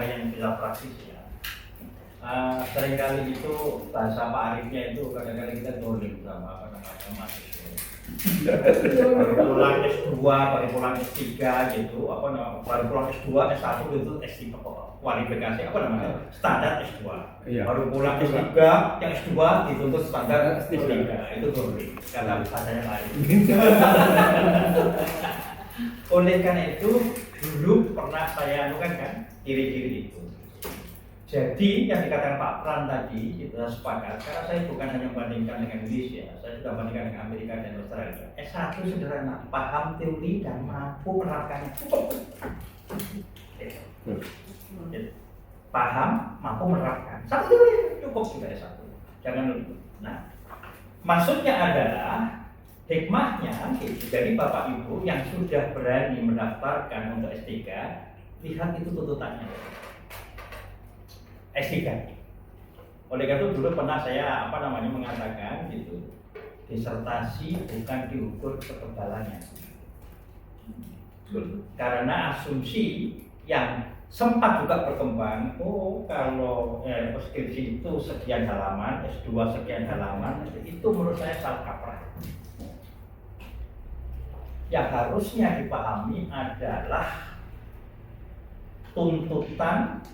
yang bisa praktis ya. Seringkali itu bahasa Pak Arifnya itu kadang-kadang kita doling sama apa namanya mahasiswa. Baru pulang S2, baru pulang S3 gitu, apa namanya, baru pulang S2, S1 itu S3 kualifikasi apa namanya standar S2. Iya. Baru pulang S3, yang S2 dituntut standar S3, itu doling karena bahasanya Pak Arif. Oleh karena itu dulu pernah saya anukan kan ciri-ciri itu. Jadi yang dikatakan Pak Pran tadi itu saya sepakat karena saya bukan hanya membandingkan dengan Indonesia, saya sudah membandingkan dengan Amerika dan Australia. S1 sederhana, paham teori dan mampu menerapkannya. Paham, mampu menerapkan. Satu teori cukup sudah S1. Jangan lupa. Nah, maksudnya adalah hikmahnya dari Bapak Ibu yang sudah berani mendaftarkan untuk S3, lihat itu tuntutannya. S3. Oleh karena itu dulu pernah saya mengatakan gitu, disertasi bukan diukur ketebalannya. Karena asumsi yang sempat juga berkembang, kalau skripsi itu sekian halaman, S2 sekian halaman, itu menurut saya salah kaprah. Yang harusnya dipahami adalah tuntutan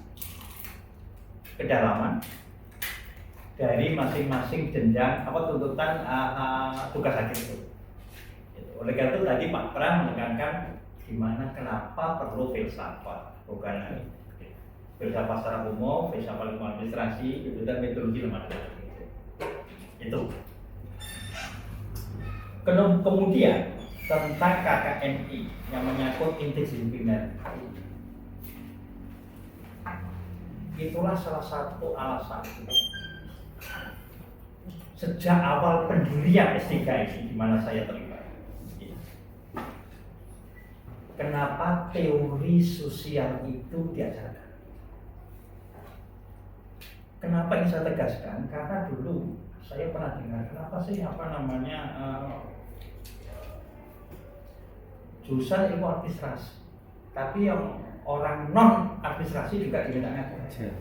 kedalaman dari masing-masing jenjang tuntutan tugas hakim itu. Oleh karena itu tadi Pak Pran menekankan gimana kenapa perlu filsafat, bukan filsafat secara umum, filsafat ilmu administrasi, dan metodologi lembaga. Itu. Kemudian tentang KKNI yang menyangkut interdisipliner. Itulah salah satu alasan sejak awal pendirian S3 ini di mana saya terlibat. Kenapa teori sosial itu diajarkan? Kenapa ini saya tegaskan? Karena dulu saya pernah dengar kenapa sih jurusan ilmu administrasi, tapi yang orang non administrasi juga diminta ngajar.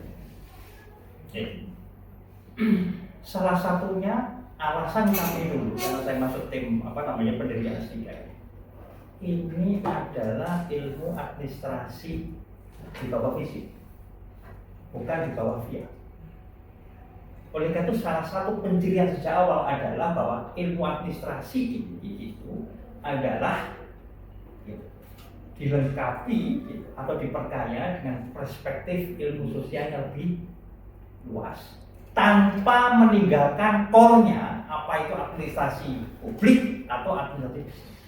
Salah satunya alasan kami dulu karena saya masuk tim pendirian S3. Ini adalah ilmu administrasi di bawah fisik, bukan di bawah via. Oleh karena itu salah satu pencirian sejak awal adalah bahwa ilmu administrasi ini itu adalah dilengkapi atau diperkaya dengan perspektif ilmu sosial yang lebih luas tanpa meninggalkan core-nya apa itu administrasi publik atau administrasi bisnis.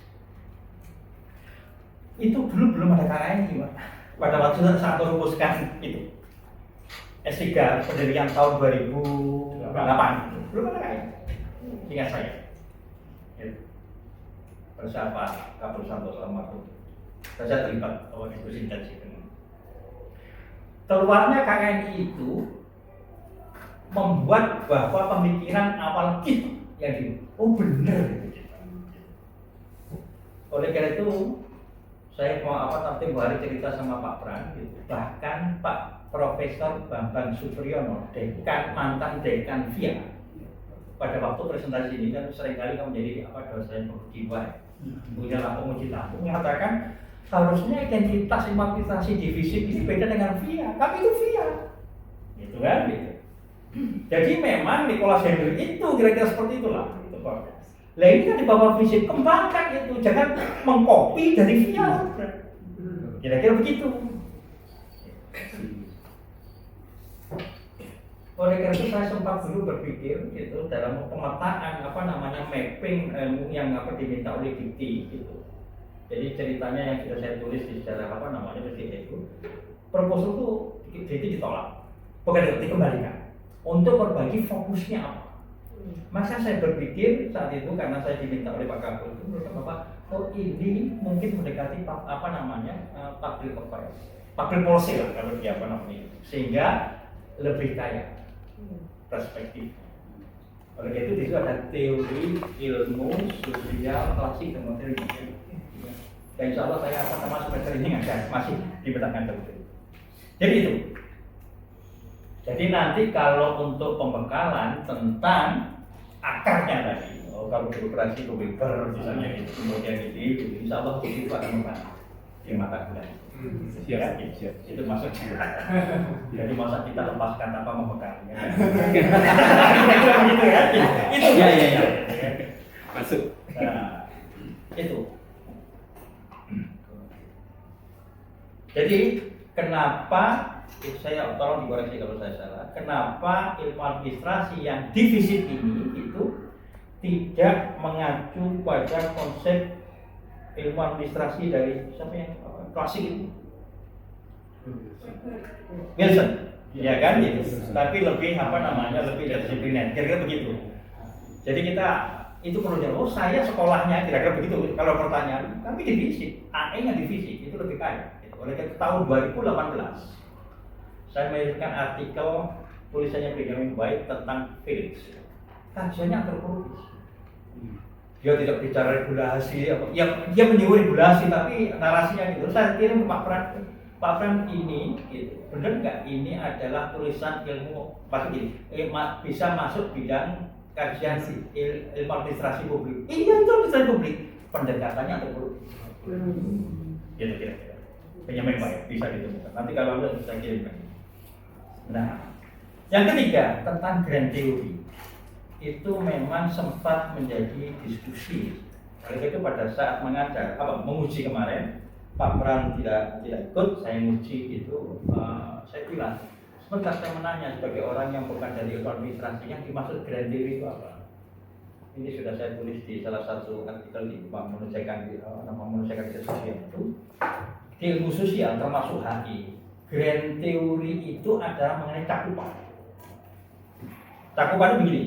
Itu dulu belum ada KKNI pada waktu saat merumuskan itu S3 pendirian tahun 2008 belum ada KKNI. Ingat saya bersama Kapolres Santoso almarhum saya terlibat diskusi intensif. Keluarnya KKNI itu membuat bahwa pemikiran awal kita yang benar. Oleh karena itu saya mau tempo hari cerita sama Pak Pran gitu. Bahkan Pak Profesor Bambang Supriyono, mantan dekan VIA, pada waktu presentasi ini kan seringkali kamu menjadi dosen jiwa punya penguji lampu mengatakan harusnya identitas ilmu administrasi divisi ini beda dengan VIA, tapi itu VIA, gitu kan? Gitu. Jadi memang Nicholas Henry itu kira-kira seperti itulah. Gitu, lah ini kan di bawah fisik kembangkan itu, jangan mengcopy dari VIA, kira-kira begitu. Oleh karena itu saya sempat dulu berpikir gitu dalam pemetaan mapping yang diminta oleh Dikti gitu. Jadi ceritanya yang sudah saya tulis di sejarah itu proposal itu ditolak, bukan dikembalikan untuk berbagi fokusnya apa. Maka saya berpikir saat itu karena saya diminta oleh Pak Kapolri itu menurut Bapak, ini mungkin mendekati public policy lah kalau dia sehingga lebih kaya perspektif. Oleh itu di situ ada teori ilmu sosial klasik dan modern. Dan insya Allah saya semester ini masih dibetulkan terus. Jadi itu. Jadi nanti kalau untuk pembekalan tentang akarnya tadi, kalau birokrasi itu Weber misalnya gitu, kemudian itu, insya Allah itu akan membahas di mata kuliah. Siap. Itu masuk jadi masa kita lepaskan tanpa membekalnya. Begitu ya. Itu ya. Masuk. Nah, itu. Jadi kenapa saya tolong dikoreksi kalau saya salah. Kenapa ilmu administrasi yang divisit ini itu tidak mengacu pada konsep ilmu administrasi dari siapa yang klasik itu? Wilson, ya kan? Gitu. Tapi lebih lebih dari disipliner. Kira-kira begitu. Jadi kita itu perlu jawab. Oh, saya sekolahnya kira-kira begitu. Kalau pertanyaan, tapi divisit, AE-nya divisit itu lebih kaya. Oleh tahun 2018. Saya mengirimkan artikel tulisannya Benjamin White tentang Felix. Kajiannya antropologis. Dia tidak bicara regulasi, dia menyebut regulasi, tapi narasinya gitu. Saya kirim ke Pak Pran. Pak Pran ini, gitu, benar nggak ini adalah tulisan ilmu, pasti ini bisa masuk bidang kajian ilmu administrasi publik. Iya itu administrasi publik. Pendekatannya antropologis. Gitu kira-kira. Benjamin White bisa ditemukan. Nanti kalau ada bisa kirimkan. Nah, yang ketiga tentang grand theory itu memang sempat menjadi diskusi. Oleh itu pada saat mengajar, menguji kemarin, Pak Pran tidak ikut, saya menguji itu, saya bilang, sebentar saya menanya sebagai orang yang bukan dari ilmu administrasi, yang dimaksud grand theory itu apa? Ini sudah saya tulis di salah satu artikel di manusiakan sosial itu, di ilmu sosial termasuk HI. Grand theory itu adalah mengenai cakupan. Cakupan itu begini.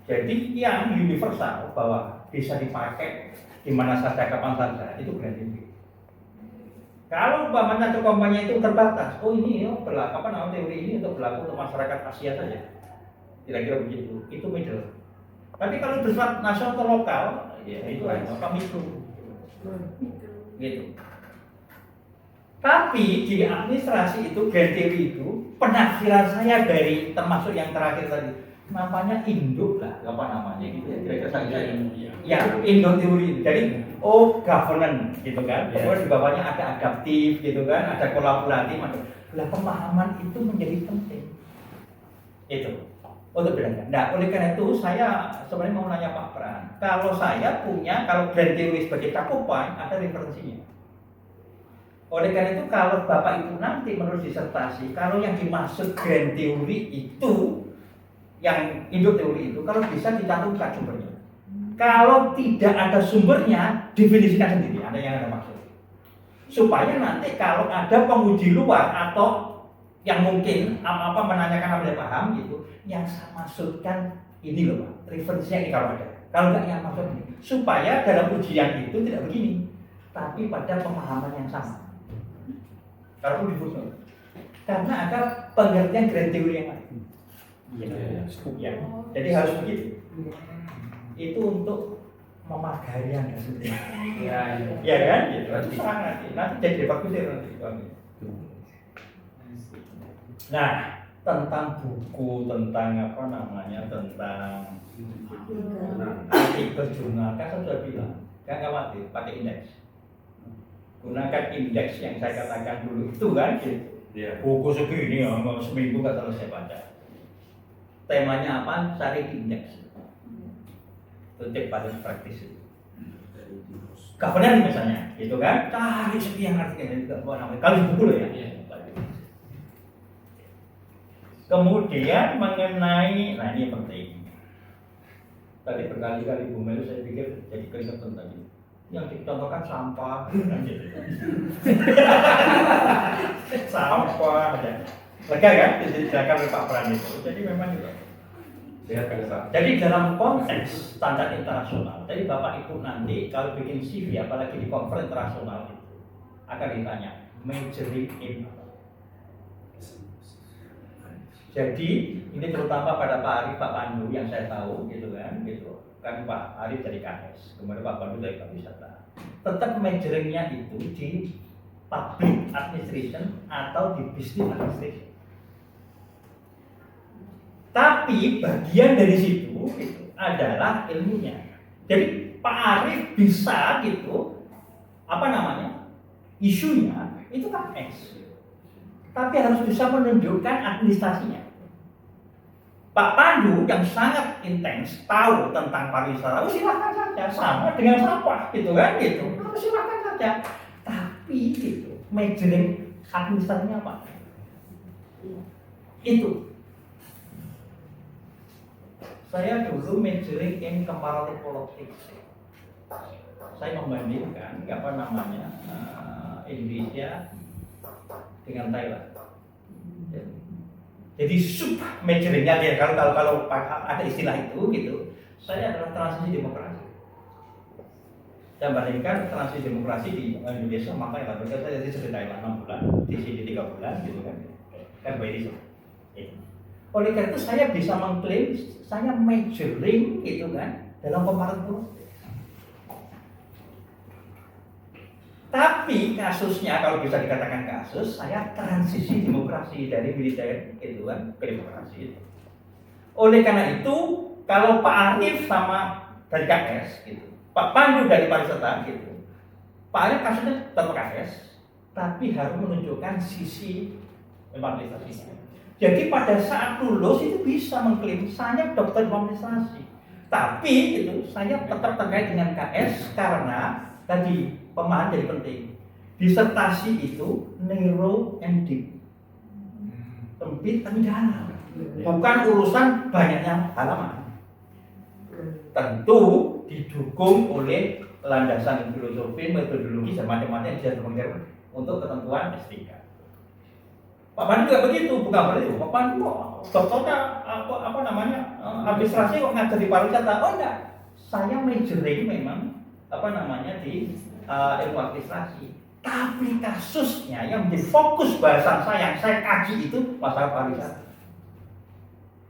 Jadi yang universal bahwa bisa dipakai di mana saja kapan saja itu grand theory. Kalau umpamanya cakupannya itu terbatas, ini teori ini untuk berlaku untuk masyarakat Asia saja. Kira-kira begitu. Itu middle. Tapi kalau bersifat nasional atau lokal, ya itu apa mikro. Gitu. Tapi di administrasi itu grand theory itu penafsiran saya dari termasuk yang terakhir tadi namanya induk lah gitu ya kira-kira saya ya induk teori jadi governance gitu kan kemudian di bawahnya ada adaptif gitu kan ada kolaboratif lah pemahaman itu menjadi penting itu untuk bedakan. Nah oleh karena itu saya sebenarnya mau nanya Pak Pran kalau grand theory sebagai cakupan ada referensinya. Oleh karena itu kalau Bapak Ibu nanti menulis disertasi, kalau yang dimaksud grand theory itu, yang induk teori itu, kalau bisa dicantumkan sumbernya. Kalau tidak ada sumbernya, definisikan sendiri, ada yang ada maksud. Supaya nanti kalau ada penguji luar atau yang mungkin menanyakan apa yang paham gitu, yang saya maksudkan ini loh Pak, referensinya ini kalau ada. Kalau enggak yang maksud ini, supaya dalam ujian itu tidak begini, tapi pada pemahaman yang sama. Kalau difusung, karena ada pengertian grand theory yang lain. Ya. Jadi harus begitu. Itu untuk memagari Anda sendiri. Ya kan? Gitu. Nanti jadi bagus ya nanti. Nah, tentang buku, tentang tentang artikel jurnal, kan saya sudah bilang, kan khawatir pakai indeks. Gunakan indeks yang saya katakan dulu itu kan gitu. Buku segini seminggu nggak selesai baca. Temanya apa? Cari di indeks. Itu tip paling praktis itu. Governance misalnya, gitu kan? Cari sekian artikel juga namanya. Kalau di buku loh ya. Kemudian mengenai, nah ini penting. Tadi berkali-kali Bu Melu saya pikir jadi keringetan tadi. Yang dicontohkan sampah, sampah, lega kan? Disediakan oleh Pak Pran itu. Jadi memang juga. Jadi dalam konteks standar internasional, jadi Bapak Ibu nanti kalau bikin CV, apalagi di konferensi internasional itu akan ditanya majoring in. Jadi ini terutama pada Pak Arif, Pak Pandu yang saya tahu, gitu kan? Kan Pak Arif dari KS, kemudian Pak Pandu dari Pariwisata. Tetap majoringnya itu di public administration atau di business administration. Tapi bagian dari situ itu adalah ilmunya. Jadi Pak Arief bisa gitu, apa namanya, isunya itu kan X, tapi harus bisa menunjukkan administrasinya. Pak Pandu yang sangat intens tahu tentang pariwisata, silakan saja, sama dengan sampah gitu kan gitu, silakan saja. Tapi gitu, majoring administrasinya apa? Itu. Saya dulu majoring in comparative politics. Saya membandingkan apa namanya Indonesia dengan Thailand. Jadi sub majoringnya ya kalau ada istilah itu gitu. Saya adalah transisi demokrasi. Saya bandingkan transisi demokrasi di Indonesia sama Thailand. Saya jadi seperti Thailand 6 bulan, di sini 3 bulan gitu kan. Kan beda sih. Oleh karena itu saya bisa mengklaim saya majoring gitu kan dalam comparative politics. Tapi kasusnya kalau bisa dikatakan kasus, saya transisi demokrasi dari militer itu kan ke demokrasi itu. Oleh karena itu, kalau Pak Arief sama dari KS gitu, Pak Pandu dari pariwisata gitu, Pak Arief kasusnya tetap KS, tapi harus menunjukkan sisi administrasinya. Jadi pada saat lulus itu bisa mengklaim saya dokter administrasi, tapi itu saya tetap terkait dengan KS karena tadi pemahaman jadi penting. Disertasi itu narrow and deep, sempit tapi dalam, bukan urusan banyaknya halaman. Tentu didukung oleh landasan filosofi, metodologi, dan macam-macam yang bisa diperlukan untuk ketentuan S3. Pak Pandu juga begitu, bukan berarti Pak Pandu dokternya apa namanya administrasi kok ngajar di pariwisata. Oh enggak, saya majoring memang apa namanya di ilmu administrasi. Tapi kasusnya yang menjadi fokus bahasan saya yang saya kaji itu masalah pariwisata.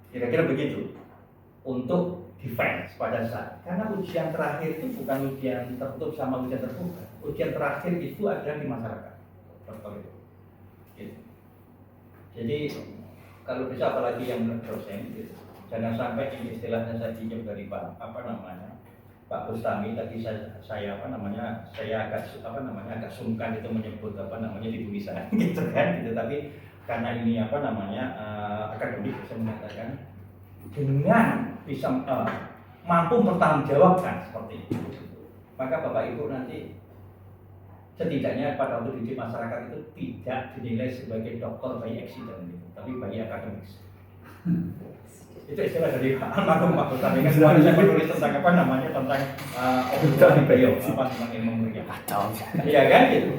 Kira-kira begitu untuk defense pada saat karena ujian terakhir itu bukan ujian tertutup sama ujian terbuka. Ujian terakhir itu ada di masyarakat. Gitu. Jadi kalau bisa apalagi yang dosen gitu. Jangan sampai ini istilahnya saya pinjam dari Pak Pak Bustami tadi saya agak sungkan itu menyebut di tulisan gitu kan gitu, tapi karena ini akademik bisa mengatakan dengan bisa mampu bertanggungjawabkan seperti itu, maka Bapak Ibu nanti setidaknya pada waktu didik masyarakat itu tidak dinilai sebagai dokter by accident gitu, tapi by akademis. Itu istilah dari almarhum Pak Bustami kan saya menulis tentang tentang obrolan beliau tentang ilmu mulia. Iya kan gitu.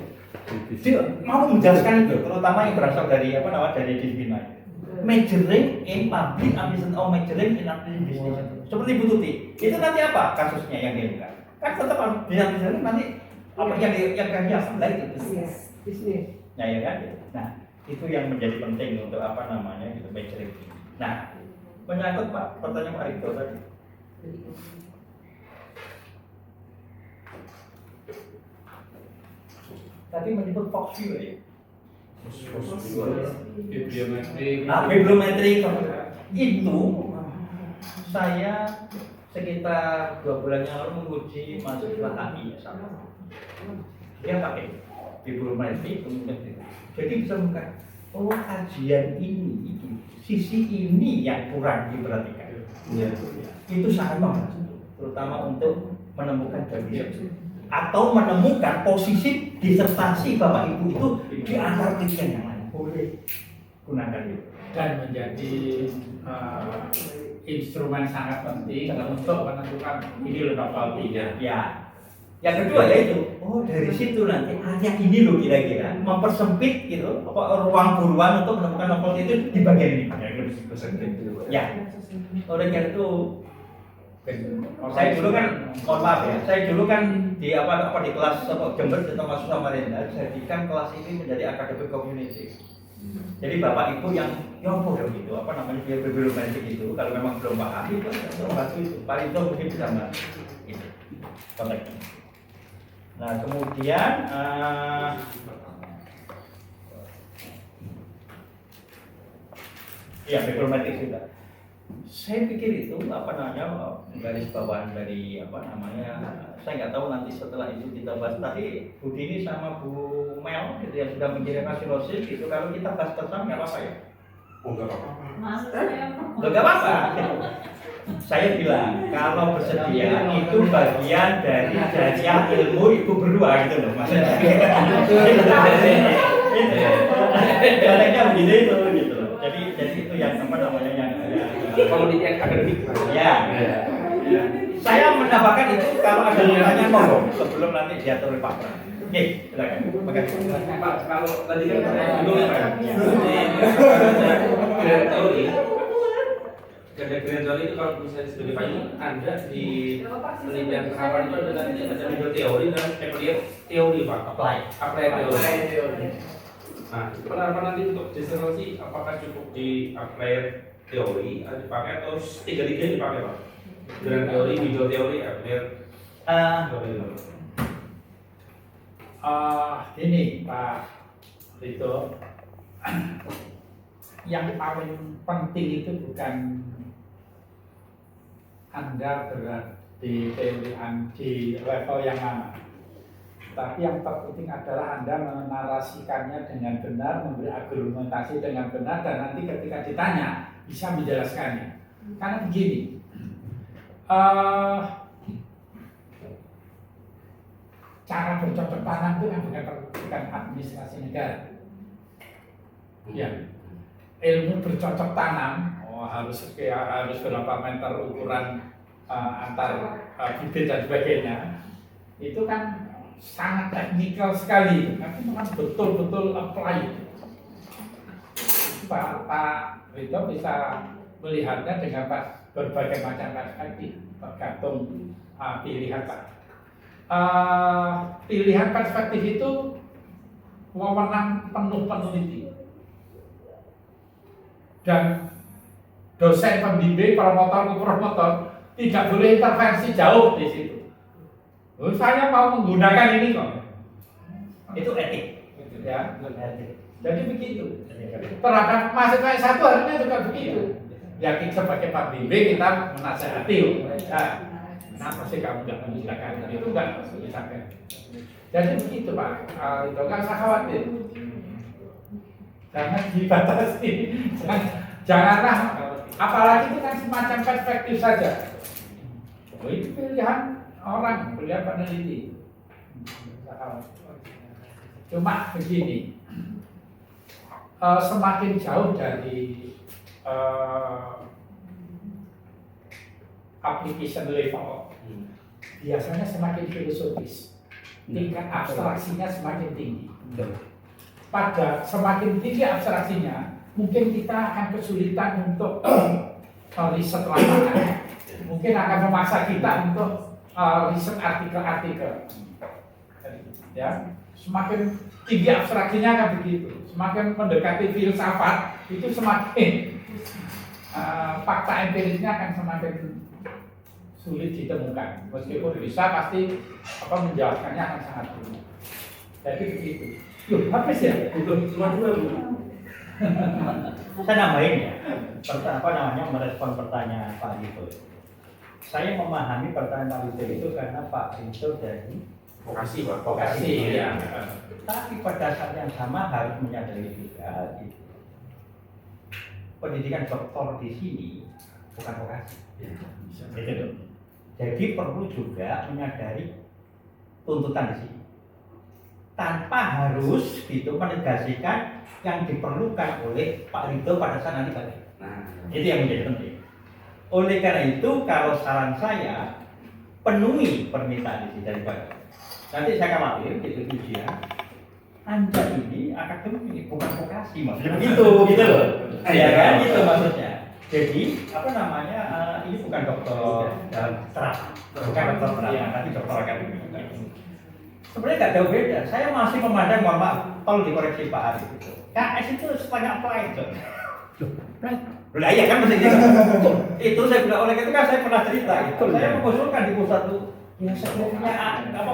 Dia mau menjelaskan itu, terutama yang berasal dari dari disiplin lain. Majoring in public administration atau majoring in administration. Seperti Bu Tuti. Itu nanti apa kasusnya yang dilakukan? Kan tetap bisa nanti apa yang kan itu bisnis. Nah, ya kan? Nah, itu yang menjadi penting untuk gitu majoring. Nah, menyangkut Pak pertanyaan Pak Rito tadi. Tadi menyebut Fox view ya. Bibliometri itu saya sekitar 2 bulan yang lalu menguji mahasiswa HI ya sama. Dia pakai bibliometri jadi bisa bukan kajian ini sisi ini yang kurang diperhatikan. Ya. Itu sangat membantu, terutama untuk menemukan definisi atau menemukan posisi disertasi Bapak Ibu itu di antara penelitian yang lain. Boleh gunakan itu dan menjadi instrumen sangat penting untuk menentukan ini lokal tidak. Ya. Yang kedua yaitu, dari situ nanti hanya ini loh kira-kira mempersempit gitu, ruang buruan untuk menemukan lokal itu di bagian ini. Ya. Oleh karena itu, saya dulu kan, mohon maaf ya, saya dulu kan di di kelas Jember di Tengah Samarinda, jadikan kelas ini menjadi academic community. Jadi Bapak Ibu yang gitu, biar berbeda gitu, kalau memang belum paham itu membantu itu, paling itu mungkin bisa membantu. Itu konteksnya. Nah kemudian Ya, diplomatik juga. Saya pikir itu garis bawahan dari saya nggak tahu nanti setelah itu kita bahas tadi Bu Dini sama Bu Mel gitu yang sudah mengirim silosis itu kalau kita bahas bersama nggak apa-apa ya? Oh nggak apa-apa. Nggak apa-apa. Saya bilang kalau bersedia itu bagian dari jajah ilmu itu berdua gitu loh maksudnya. Caranya begitu itu gitu loh. Jadi itu yang yang Komunitas akademik. ya. Saya menambahkan itu kalau ada pertanyaan monggo sebelum nanti diatur oleh Pak Pran. Oke, silakan. Makasih. Pak, kalau tadi kan saya Dulu, Pak. Grand teori, grand teori itu kalau misalnya sebagai payung ada di penelitian penerapan itu ada nanti ada video teori dan teori Pak. Apply teori. Nah, penerapan nanti untuk disertasi apakah cukup di apply teori dipakai atau tiga-tiga dipakai Pak? Grand teori, video teori, apply teori. Ini Pak Rito, yang paling penting itu bukan Anda berat di teori di level yang mana, tapi yang terpenting adalah Anda menarasikannya dengan benar, memberi argumentasi dengan benar, dan nanti ketika ditanya bisa menjelaskannya. Karena begini, cara bercocok tanam itu kan bukan administrasi negara. Ya, ilmu bercocok tanam harus berapa meter ukuran antar bibit dan sebagainya. Itu kan sangat teknikal sekali, tapi memang betul-betul apply. Pak Rito bisa melihatnya dengan berbagai macam perspektif, tergantung pilihan Pak. Pilihan perspektif itu wewenang penuh peneliti dan dosen pembimbing promotor tidak boleh intervensi jauh di situ. Saya mau menggunakan ini kok. Itu etik. Ya, Etik. jadi begitu. Terhadap mahasiswa S1 harusnya juga begitu. Ya, kita sebagai pembimbing kita menasihati. Kenapa sih kamu tidak menggunakan itu enggak disampaikan. Jadi begitu Pak, itu kan saya khawatir. Jangan dibatasi, janganlah, apalagi itu kan semacam perspektif saja. Oh, itu pilihan orang, pilihan peneliti. Cuma begini, semakin jauh dari application level, biasanya semakin filosofis, tingkat abstraksinya semakin tinggi. Pada semakin tinggi abstraksinya, mungkin kita akan kesulitan untuk riset lapangan. Mungkin akan memaksa kita untuk riset artikel-artikel. Ya, semakin tinggi abstraksinya akan begitu. Semakin mendekati filsafat, itu semakin fakta empirisnya akan semakin sulit ditemukan. Meskipun bisa, pasti menjelaskannya akan sangat sulit. Jadi begitu. Loh, habis ya? Cuma dua Bu. Saya nambahin ya, merespon pertanyaan Pak Rito. Saya memahami pertanyaan Pak Rito itu karena Pak Rito dari Vokasi Pak. vokasi. Ya. Tapi pada saat yang sama harus menyadari juga, pendidikan doktor di sini bukan vokasi. Gitu. Jadi perlu juga menyadari tuntutan di sini. Tanpa harus menegasikan yang diperlukan oleh Pak Rito pada saat nanti balik. Itu yang menjadi penting. Oleh karena itu, kalau saran saya, penuhi permintaan isi dari Pak. Nanti saya khawatir di ujian, Anda ini akademik bukan vokasi, maksudnya begitu, gitu loh. Ya kan, gitu maksudnya. Jadi ini bukan dokter terapi, bukan dokter terapi, tapi dokter akademik. Sebenarnya nggak jauh beda. Saya masih memandang, mohon maaf, tolong dikoreksi Pak Arif itu. KS itu sepanjang apply itu. Lah iya kan mesti gitu. Itu saya bilang oleh ketika saya pernah cerita itu. Saya mengusulkan di pusat itu, ya sebelumnya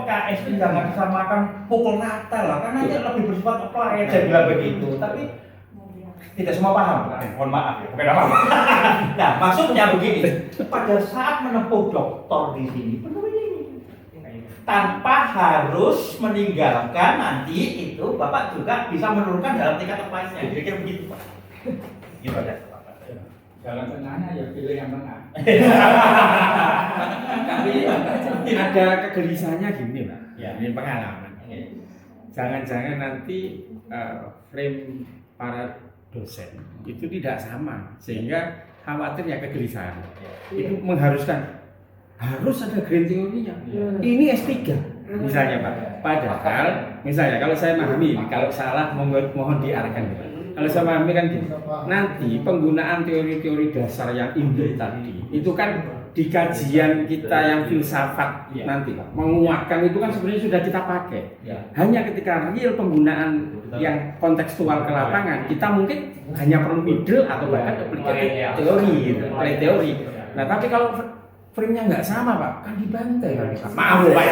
KS itu jangan disamakan pukul rata lah, karena dia lebih bersifat apply. Saya bilang begitu. Tapi Tidak semua paham, mohon maaf ya, bukan apa-apa. Nah, maksudnya begini, pada saat menempuh doktor di sini, penuh ini. Tanpa harus meninggalkan nanti itu, Bapak juga bisa menurunkan dalam tingkat apply-nya. Kira-kira begitu, Pak. Gitu aja. Jalan tengahnya ya pilih yang tengah. Tapi ada kegelisahannya gini Pak, Ya. ini pengalaman. Jangan-jangan nanti frame para dosen itu tidak sama, sehingga khawatir ya kegelisahan. Itu mengharuskan harus ada grand theory-nya. Ini S3 misalnya Pak. Padahal misalnya kalau saya memahami, kalau salah mohon diarahkan Pak. Kalau saya memahami kan gini, nanti penggunaan teori-teori dasar yang indah tadi itu kan di kajian kita yang filsafat nanti menguatkan itu kan sebenarnya sudah kita pakai. Hanya ketika real penggunaan yang kontekstual ke lapangan, kita mungkin hanya perlu middle atau bahkan applicated teori, gitu, play teori. Nah tapi kalau frame-nya nggak sama Pak, kan dibantai kan. Maaf Pak.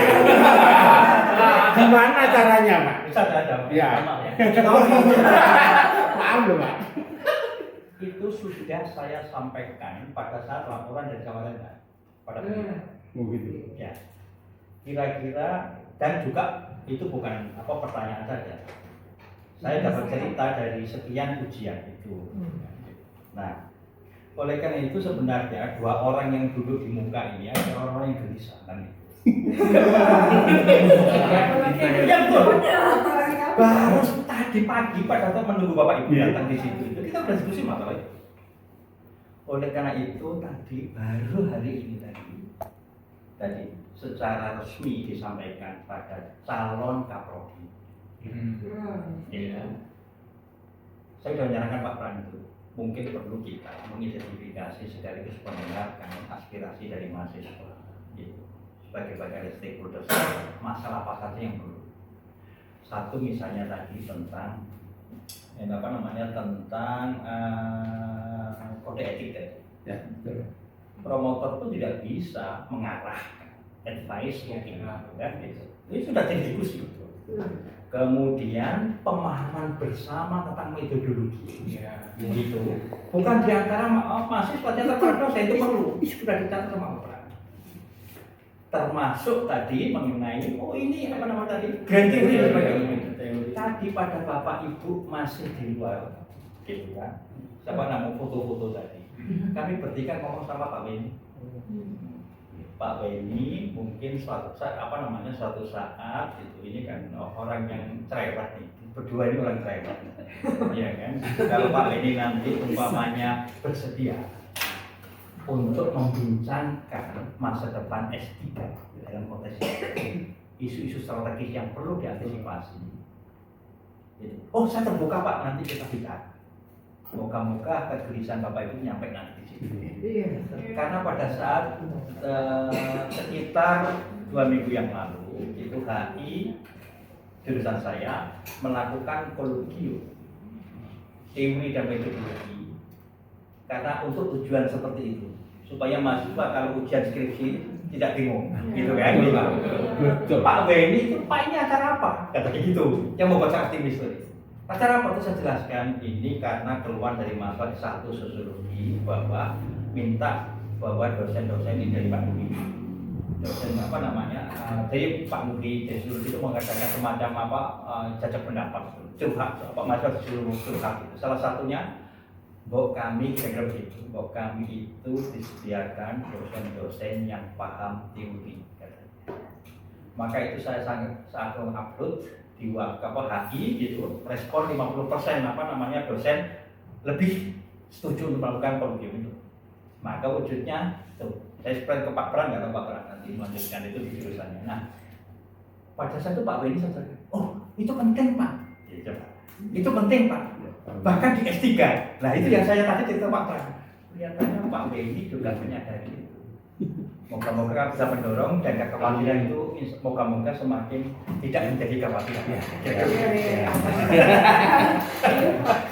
Gimana caranya Pak? Bisa ada. Ya. Maaf loh Pak. Itu sudah saya sampaikan pada saat laporan dari Samarinda pada Begitu. ya. Kira-kira dan juga itu bukan pertanyaan saja. Saya dapat cerita dari sekian ujian itu. Nah, oleh karena itu sebenarnya dua orang yang duduk di muka ini adalah orang yang gelisah kan. Yang betul. Baru tadi pagi pada saat menunggu Bapak Ibu datang di situ itu kita sudah diskusi masalah itu. Oleh karena itu tadi baru hari ini tadi secara resmi disampaikan pada calon Kaprodi. Ya. Saya sudah menyarankan Pak Pran itu mungkin perlu kita mengidentifikasi sekaligus mendengarkan aspirasi dari mahasiswa gitu. Sebagai bagian stakeholder masalah apa saja yang perlu. Satu misalnya tadi tentang tentang kode etik tadi. Ya, betul. Promotor itu tidak bisa mengarahkan advice mungkin kan gitu. Ini sudah jadi diskusi. Kemudian pemahaman bersama tentang metodologi. Gitu. Bukan di antara mahasiswa terpadu saya itu perlu. Sudah dicatat sama Bapak. Termasuk tadi mengenai ini tadi grand theory dan sebagainya. Tadi pada Bapak Ibu masih di luar gitu kan. Siapa nama foto-foto tadi. Kami bertiga ngomong sama Pak Weni. Pak Weni mungkin suatu saat itu ini kan orang yang cerewet nih. Berdua ini orang cerewet. Iya kan? Kalau Pak Weni nanti umpamanya bersedia untuk membincangkan masa depan S3 dalam konteks isu-isu strategis yang perlu diantisipasi. Oh, saya terbuka Pak, nanti kita bicara. Moga-moga kegelisahan Bapak Ibu nyampe nanti di situ. Karena pada saat sekitar 2 minggu yang lalu itu HI jurusan saya melakukan kolegium teori dan metodologi karena untuk tujuan seperti itu supaya mahasiswa kalau ujian skripsi tidak bingung gitu kan gitu. Pak Weni itu Pak ini acara apa? Kata gitu yang membuat saya optimis tadi. Acara apa itu saya jelaskan ini karena keluar dari mahasiswa satu sosiologi bahwa minta bahwa dosen-dosen ini dari Pak Mudi dosen dari Pak Mudi dari sosiologi itu mengatakan semacam jajak pendapat curhat mahasiswa seluruh curhat itu. Salah satunya bahwa kami kira-kira begitu, bahwa kami itu disediakan dosen-dosen yang paham teori. Maka itu saya saat mengupload di HI gitu, respon 50% dosen lebih setuju untuk melakukan kolegium itu. Maka wujudnya tuh, saya spread ke Pak Pran, nggak tahu Pak Pran nanti melanjutkan itu di jurusannya. Nah, pada saat itu Pak Weni sadar, oh itu penting Pak, gitu, itu penting Pak. Bahkan di S3. Nah itu yang saya tadi cerita Pak Pran. Kelihatannya Pak Weni juga menyadari itu. Moga-moga bisa mendorong dan kekhawatiran itu moga-moga semakin tidak menjadi kekhawatiran.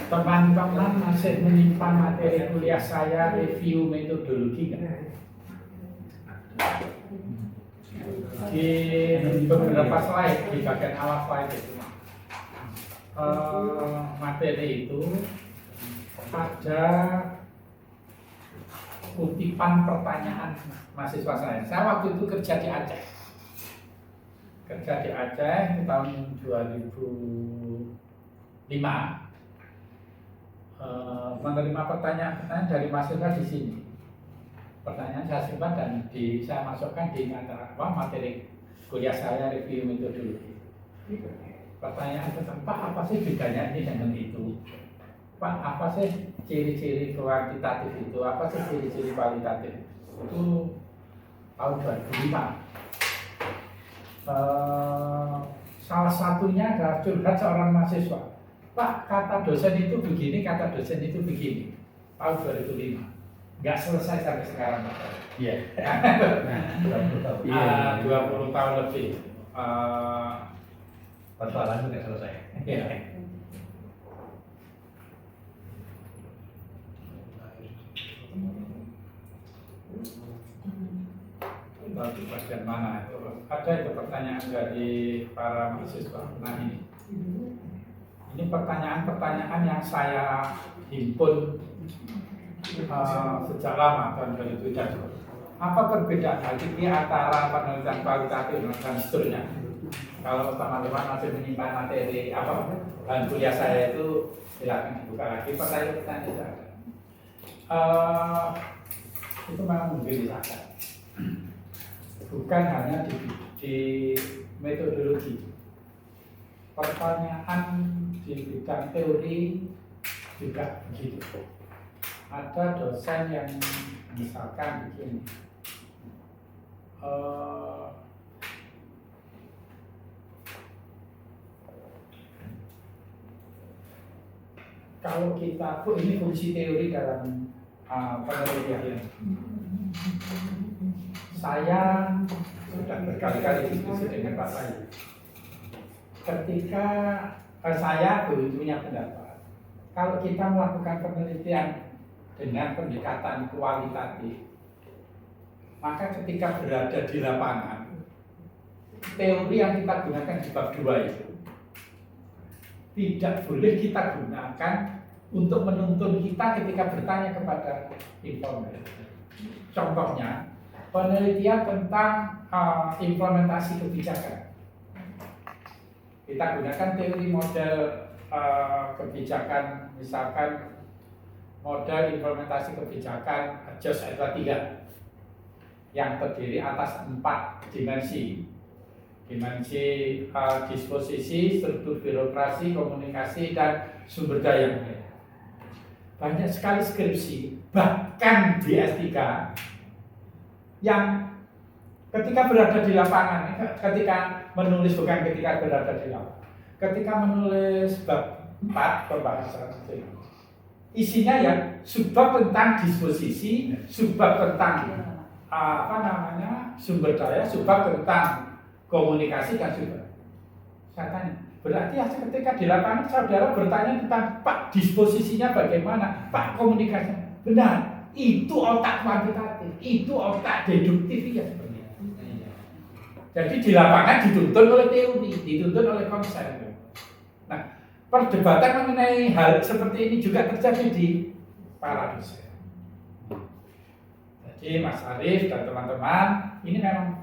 Teman-teman masih menyimpan materi kuliah saya review metodologi kan? Di beberapa slide di bagian awal slide itu materi itu ada kutipan pertanyaan mahasiswa saya. Saya waktu itu kerja di Aceh. Kerja di Aceh di tahun 2005. Menerima pertanyaan dari mahasiswa di sini. Pertanyaan saya simpan dan saya masukkan di materi kuliah saya review metodologi. Pertanyaan tentang Pak, apa sih bedanya ini dengan itu? Pak, apa sih ciri-ciri kuantitatif itu? Apa sih ciri-ciri kualitatif? Itu tahun 2005. Salah satunya adalah curhat seorang mahasiswa. Pak, kata dosen itu begini, kata dosen itu begini. Tahun 2005. Nggak selesai sampai sekarang. Iya. Iya. 20 tahun lebih. Persoalan itu nggak selesai. Iya. Di bagian mana itu? Ada itu pertanyaan dari para mahasiswa. Nah ini pertanyaan-pertanyaan yang saya himpun sejak lama tahun 2007. Apa perbedaan hakiki antara penelitian kualitatif dan seterusnya? Kalau teman-teman masih menyimpan materi bahan kuliah saya itu silakan dibuka lagi. Pertanyaan itu ada. Itu memang membedakan. Bukan hanya di metodologi. Pertanyaan di bidang teori juga begitu. Ada dosen yang misalkan begini, kalau kita ini fungsi teori dalam penelitian. Saya sudah berkali-kali diskusi dengan Pak Bayu. Ketika saya punya pendapat, kalau kita melakukan penelitian dengan pendekatan kualitatif, maka ketika berada di lapangan, teori yang kita gunakan di bab 2 itu tidak boleh kita gunakan untuk menuntun kita ketika bertanya kepada informan. Contohnya, penelitian tentang implementasi kebijakan. Kita gunakan teori model kebijakan, misalkan model implementasi kebijakan JOS Edward 3 yang terdiri atas 4 dimensi. Dimensi disposisi, struktur birokrasi, komunikasi, dan sumber daya. Banyak sekali skripsi, bahkan di S3 yang ketika berada di lapangan, ketika menulis bukan ketika berada di lapangan, ketika menulis bab 4 pembahasan isinya ya subbab tentang disposisi, subbab tentang sumber daya, subbab tentang komunikasi dan sumber. Saya tanya, berarti ketika di lapangan saudara bertanya tentang Pak disposisinya bagaimana, Pak komunikasinya benar. Itu otak kuantitatif, itu otak deduktif ya sebenarnya. Jadi di lapangan dituntun oleh teori, dituntun oleh konsep. Nah, perdebatan mengenai hal seperti ini juga terjadi di para dosen. Jadi Mas Arief dan teman-teman ini memang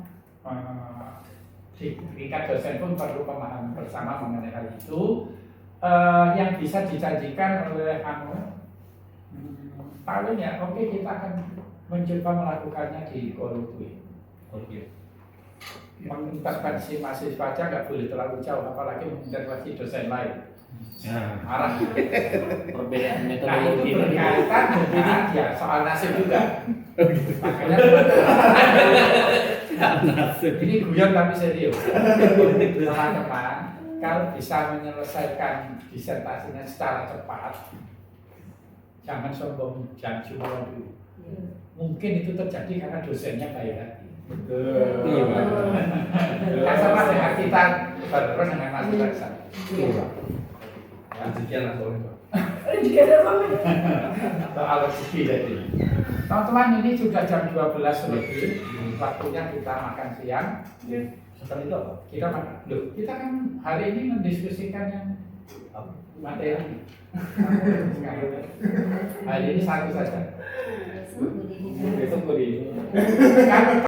di tingkat dosen pun perlu pemahaman bersama mengenai hal itu yang bisa dijanjikan oleh paling ya, oke kita akan mencoba melakukannya di Kolukui. Mengintervensi mahasiswa aja nggak boleh terlalu jauh, apalagi mengintervensi dosen lain. Marah. Perbedaan Nah metodologi. itu berkaitan dengan ya soal nasib juga. Makanya ini guyon tapi serius. Teman-teman, kalau bisa menyelesaikan disertasinya secara cepat, jangan sombong, jangan cuma dulu. Mungkin itu terjadi karena dosennya baik hati. Betul. Kan sama dengan kita berperan dengan Mas Reksa. Sekian lah soalnya. Soal rezeki tadi. Teman-teman, ini sudah jam 12 lebih. Waktunya kita makan siang. Setelah itu apa? Kita makan. Loh, kita kan hari ini mendiskusikan yang materi. Hari ini satu saja. Besok beri. Kan